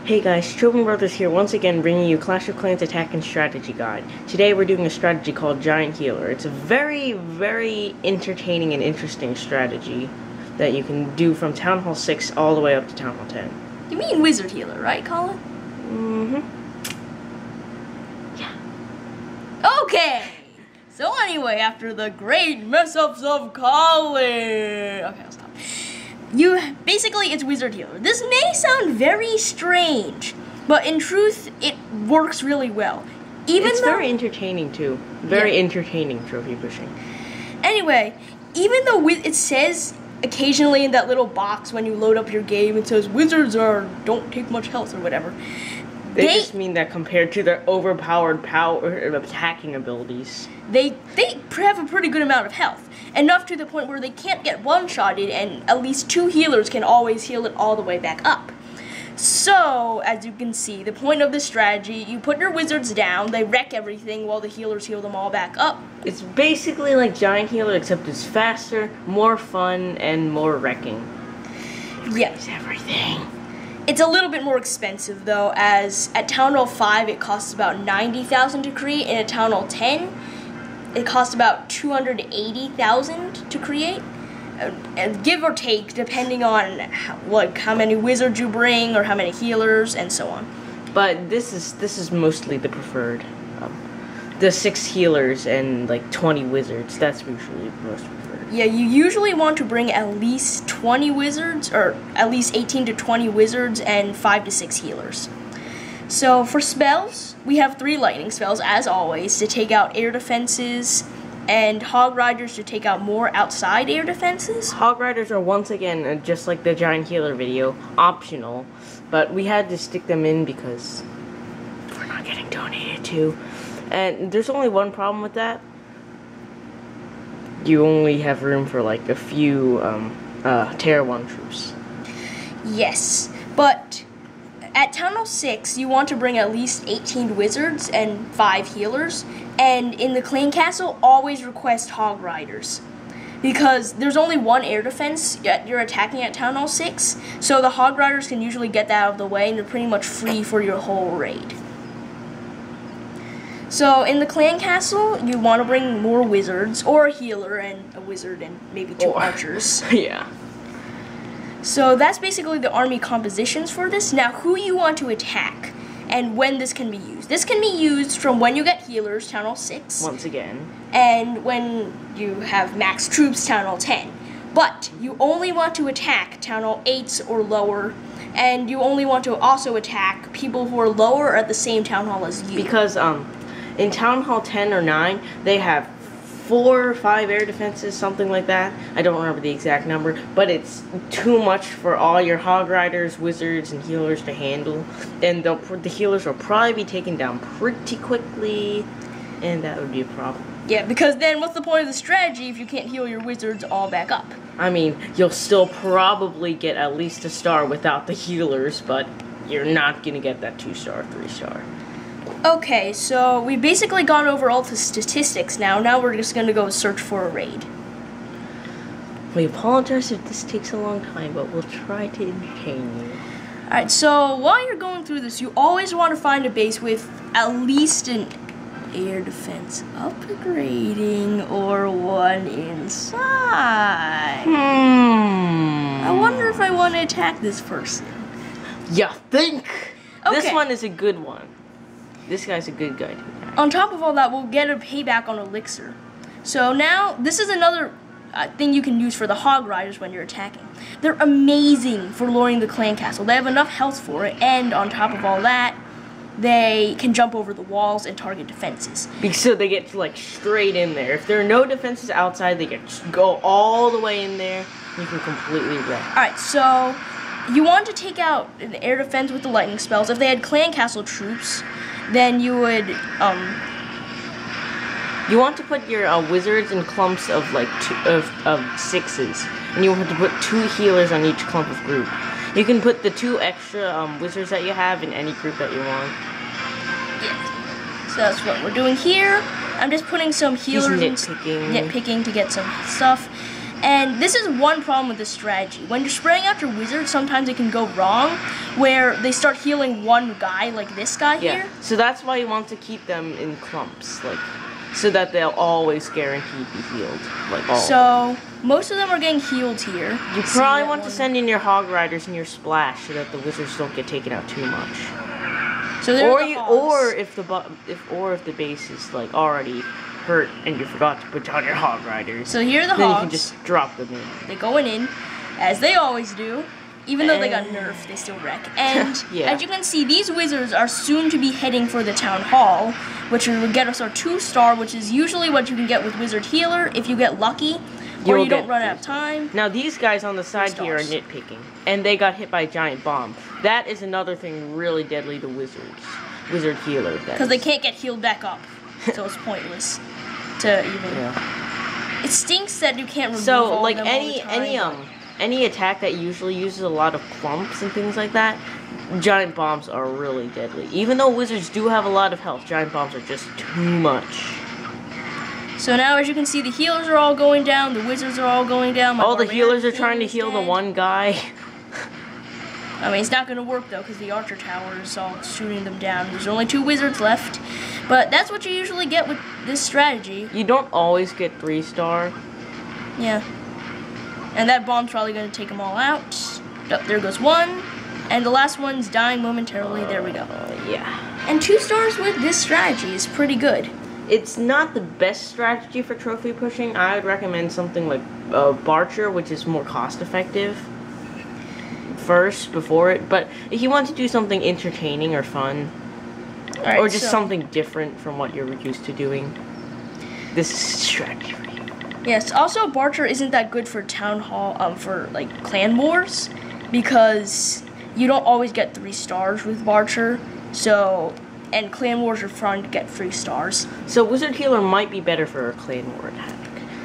Hey guys, Children Brothers here once again bringing you Clash of Clans Attack and Strategy Guide. Today we're doing a strategy called Giant Healer. It's a very, very entertaining and interesting strategy that you can do from Town Hall 6 all the way up to Town Hall 10. You mean Wizard Healer, right, Colin? Mm-hmm. Yeah. Okay! So anyway, after the great mess-ups of Colin... Okay, I'll stop. Basically, it's Wizard Healer. This may sound very strange, but in truth, it works really well. It's very entertaining too. Very entertaining trophy pushing. Anyway, even though it says occasionally in that little box when you load up your game, it says wizards don't take much health or whatever. They just mean that compared to their overpowered attacking abilities. They have a pretty good amount of health. Enough to the point where they can't get one-shotted, and at least 2 healers can always heal it all the way back up. So, as you can see, the point of this strategy, you put your wizards down, they wreck everything while the healers heal them all back up. It's basically like Giant Healer, except it's faster, more fun, and more wrecking. Yes. Everything. It's a little bit more expensive, though, as at Town Hall 5 it costs about 90,000 to create, and at Town Hall 10 it costs about 280,000 to create, and give or take, depending on how many wizards you bring or how many healers and so on. But this is mostly the preferred. The 6 healers and like 20 wizards. That's usually the most preferred. Yeah, you usually want to bring at least 20 wizards, or at least 18 to 20 wizards and 5 to 6 healers. So for spells, we have 3 lightning spells, as always, to take out air defenses, and Hog Riders to take out more outside air defenses. Hog Riders are once again, just like the Giant Healer video, optional, but we had to stick them in because we're not getting donated to. And there's only one problem with that. You only have room for like a few Tier 1 troops. Yes, but at Town Hall 6, you want to bring at least 18 wizards and 5 healers, and in the Clan Castle, always request Hog Riders. Because there's only 1 air defense you're attacking at Town Hall 6, so the Hog Riders can usually get that out of the way, and you're pretty much free for your whole raid. So in the Clan Castle, you want to bring more wizards, or a healer, and a wizard, and maybe 2 archers. Yeah. So that's basically the army compositions for this. Now, who you want to attack, and when this can be used. This can be used from when you get healers, Town Hall 6. Once again. And when you have max troops, Town Hall 10. But you only want to attack Town Hall 8s or lower, and you only want to also attack people who are lower or at the same Town Hall as you. Because in Town Hall 10 or 9, they have 4 or 5 air defenses, something like that. I don't remember the exact number, but it's too much for all your Hog Riders, wizards, and healers to handle. And the healers will probably be taken down pretty quickly, and that would be a problem. Yeah, because then what's the point of the strategy if you can't heal your wizards all back up? I mean, you'll still probably get at least a star without the healers, but you're not going to get that 2-star, 3-star. Okay, so we've basically gone over all the statistics now. Now we're just going to go search for a raid. We apologize if this takes a long time, but we'll try to entertain you. Alright, so while you're going through this, you always want to find a base with at least an air defense upgrading or one inside. I wonder if I want to attack this person. You think? Okay. This one is a good one. This guy's a good guy to attack. On top of all that, we'll get a payback on Elixir. So now, this is another thing you can use for the Hog Riders when you're attacking. They're amazing for lowering the Clan Castle. They have enough health for it, and on top of all that, they can jump over the walls and target defenses. So they get like straight in there. If there are no defenses outside, they go all the way in there. You can completely wreck. Alright, so you want to take out an air defense with the lightning spells. If they had Clan Castle troops, then you would, you want to put your wizards in clumps of like 6s, and you want to put 2 healers on each clump of group. You can put the 2 extra wizards that you have in any group that you want. Yeah. So that's what we're doing here. I'm just putting some healers. He's nitpicking. Nitpicking to get some stuff. And this is one problem with this strategy. When you're spraying out your wizards, sometimes it can go wrong, where they start healing one guy, like this guy here. So that's why you want to keep them in clumps, like, so that they'll always guaranteed be healed, like all. So most of them are getting healed here. You probably want to send in your Hog Riders and your Splash so that the wizards don't get taken out too much. So or if the base is like already hurt and you forgot to put down your Hog Riders. So here are the then hogs. You can just drop them in. They going in, as they always do. Even though they got nerfed, they still wreck. And as you can see, these wizards are soon to be heading for the Town Hall, which will get us our 2-star, which is usually what you can get with Wizard Healer if you get lucky, or you don't run out of time. Now these guys on the side here are nitpicking, and they got hit by a giant bomb. That is another thing really deadly to wizards. Wizard Healer. Because they can't get healed back up, so it's pointless to even... Yeah. It stinks that you can't remove all like of them any attack that usually uses a lot of clumps and things like that, giant bombs are really deadly. Even though wizards do have a lot of health, giant bombs are just too much. So now, as you can see, the healers are all going down, the wizards are all going down. All the healers are trying to heal the one guy. I mean, it's not going to work, though, because the Archer Tower is all shooting them down. There's only 2 wizards left. But that's what you usually get with this strategy. You don't always get 3-star. Yeah. And that bomb's probably going to take them all out. Oh, there goes one. And the last one's dying momentarily. There we go. Yeah. And 2 stars with this strategy is pretty good. It's not the best strategy for trophy pushing. I would recommend something like Barcher, which is more cost effective first before it. But if you want to do something entertaining or fun, or just something different from what you're used to doing, this is strategy. Yes, also Barcher isn't that good for Town Hall, for like Clan Wars, because you don't always get 3 stars with Barcher, so, and Clan Wars are fun to get 3 stars. So Wizard Healer might be better for a Clan War attack,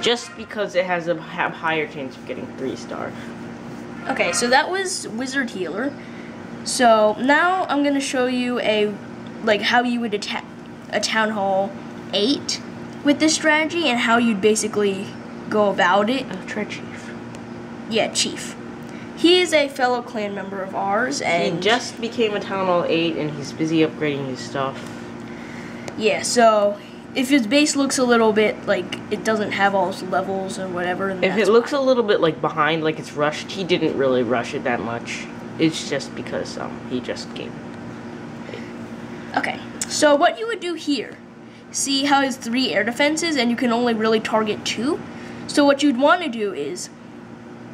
just because it has a higher chance of getting 3-star. Okay, so that was Wizard Healer. So now I'm gonna show you how you would attack a Town Hall 8 with this strategy and how you'd basically go about it. Try Chief. Yeah, Chief. He is a fellow clan member of ours, and he just became a Town Hall 8 and he's busy upgrading his stuff. Yeah, so if his base looks a little bit like it doesn't have all his levels or whatever, then if it looks a little bit like behind, like it's rushed, he didn't really rush it that much. It's just because he just came. Okay, so what you would do here, see how his 3 air defenses and you can only really target 2? So what you'd want to do is,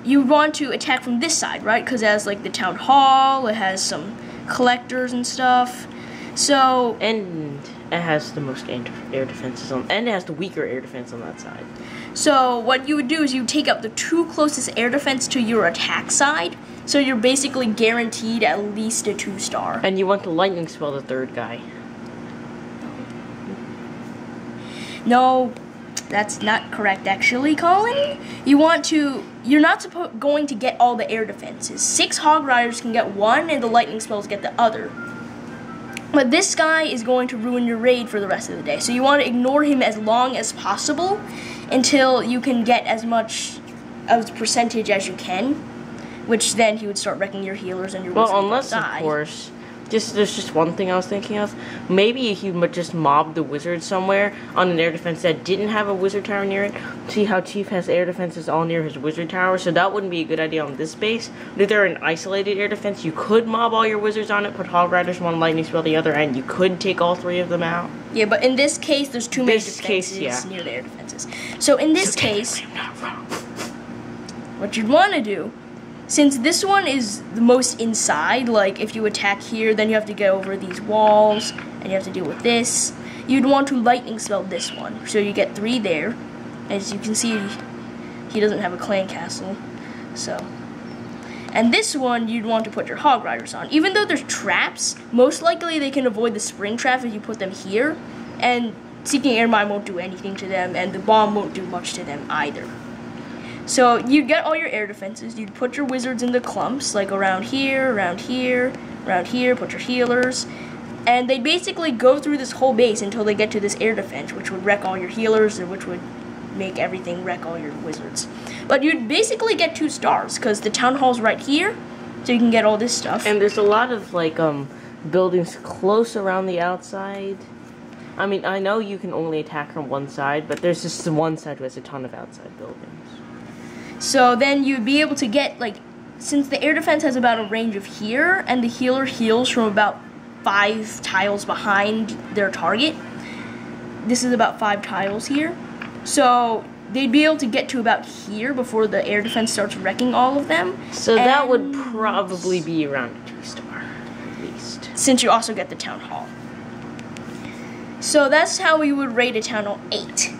you want to attack from this side, right? Because it has like the Town Hall, it has some collectors and stuff. So... And it has the most air defenses on, and it has the weaker air defense on that side. So what you would do is you take up the 2 closest air defense to your attack side, so you're basically guaranteed at least a 2-star. And you want to lightning spell the 3rd guy. No, that's not correct actually, Colin. You're not going to get all the air defenses. 6 Hog Riders can get 1 and the lightning spells get the other. But this guy is going to ruin your raid for the rest of the day. So you want to ignore him as long as possible until you can get as much of percentage as you can, which then he would start wrecking your healers and your wizards. Well, unless, of course, there's just one thing I was thinking of. Maybe if you just mobbed the wizard somewhere on an air defense that didn't have a wizard tower near it. See how Chief has air defenses all near his wizard tower, so that wouldn't be a good idea on this base. If they're an isolated air defense, you could mob all your wizards on it, put Hog Riders one, lightning spell the other, and you could take all 3 of them out. Yeah, but in this case, there's too many defenses near the air defenses. So in this case, what you'd want to do, since this one is the most inside, like if you attack here, then you have to get over these walls, and you have to deal with this, you'd want to lightning spell this one. So you get 3 there. As you can see, he doesn't have a clan castle. So, and this one, you'd want to put your Hog Riders on. Even though there's traps, most likely they can avoid the spring trap if you put them here, and Seeking Air Mine won't do anything to them, and the bomb won't do much to them either. So you'd get all your air defenses, you'd put your wizards in the clumps, like around here, around here, around here, put your healers, and they'd basically go through this whole base until they get to this air defense, which would wreck all your healers, or which would make everything wreck all your wizards. But you'd basically get 2 stars because the town hall's right here, so you can get all this stuff. And there's a lot of like buildings close around the outside. I mean, I know you can only attack from one side, but there's just one side with a ton of outside buildings. So then you'd be able to get, like, since the air defense has about a range of here, and the healer heals from about 5 tiles behind their target. This is about 5 tiles here. So they'd be able to get to about here before the air defense starts wrecking all of them. So that would probably be around a 2-star, at least. Since you also get the town hall. So that's how we would rate a town hall 8.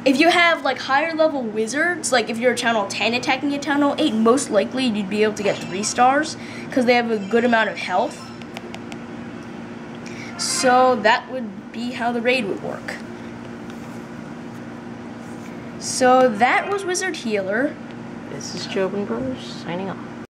If you have like higher level wizards, like if you're a town hall 10 attacking a town hall 8, most likely you'd be able to get 3 stars because they have a good amount of health. So that would be how the raid would work. So that was Wizard Healer. This is Jobin Brothers signing off.